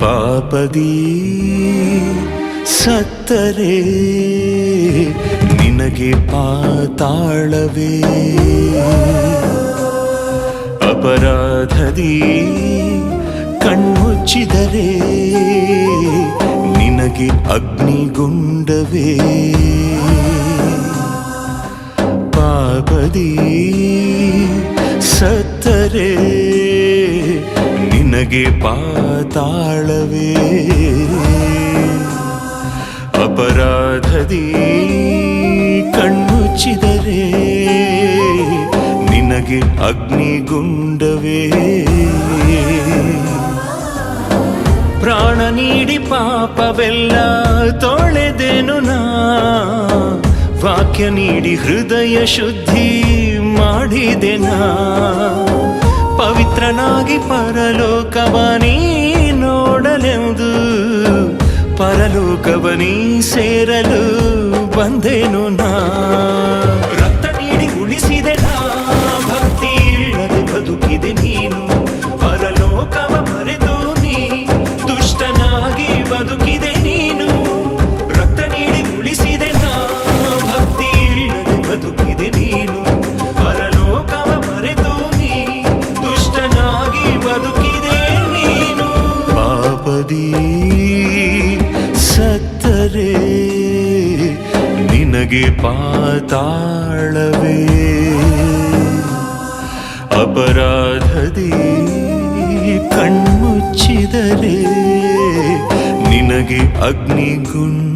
ಪಾಪದಿ ಸತ್ತರೆ ನಿನಗೆ ಪಾತಾಳವೇ, ಅಪರಾಧದಿ ಕಣ್ಮುಚ್ಚಿದರೆ ನಿನಗೆ ಅಗ್ನಿಗುಂಡವೇ, ಪಾಪದಿ ಸತ್ತರೆ ನಿನಗೆ ಪಾತಾಳವೇ, ಅಪರಾಧದಿ ಕಣ್ಮುಚ್ಚಿದರೆ ನಿನಗೆ ಅಗ್ನಿಗುಂಡವೇ. ಪ್ರಾಣ ನೀಡಿ ಪಾಪವೆಲ್ಲ ತೊಳೆದೆನು ನಾ, ವಾಕ್ಯ ನೀಡಿ ಹೃದಯ ಶುದ್ಧಿ ಮಾಡಿದೆನಾ, ಪವಿತ್ರನಾಗಿ ಪರಲೋಕವನೀ ನೋಡಲೆಂದು ಪರಲೋಕವನೀ ಸೇರಲು ಬಂದೆನು ನಾ. ರಕ್ತ ನೀಡಿ ಉಳಿಸಿದೆ ನಾ, ಭಕ್ತಿ ಇಲ್ಲದೆ ಬದುಕಿದೆ ನೀನು, ಪರಲೋಕವ ಮರೆತು ನೀ ದುಷ್ಟನಾಗಿ ಬದುಕಿದೆ ನೀನು. ರಕ್ತ ನೀಡಿ ಉಳಿಸಿದೆ ನಾ, ಭಕ್ತಿ ಇಲ್ಲದೆ ಬದುಕಿದೆ ನೀನು, ಪರಲೋಕವ ಮರೆತು ನೀ ದುಷ್ಟನಾಗಿ ಬದುಕಿದೆ ನೀನು. ಪಾಪದಿ ಸತ್ತರೆ ನಿನಗೆ ಪಾತಾಳವೇ, ಅಪರಾಧದಿ ಕಣ್ಮುಚ್ಚಿದರೆ ನಿನಗೆ ಅಗ್ನಿಗುಂಡವೇ.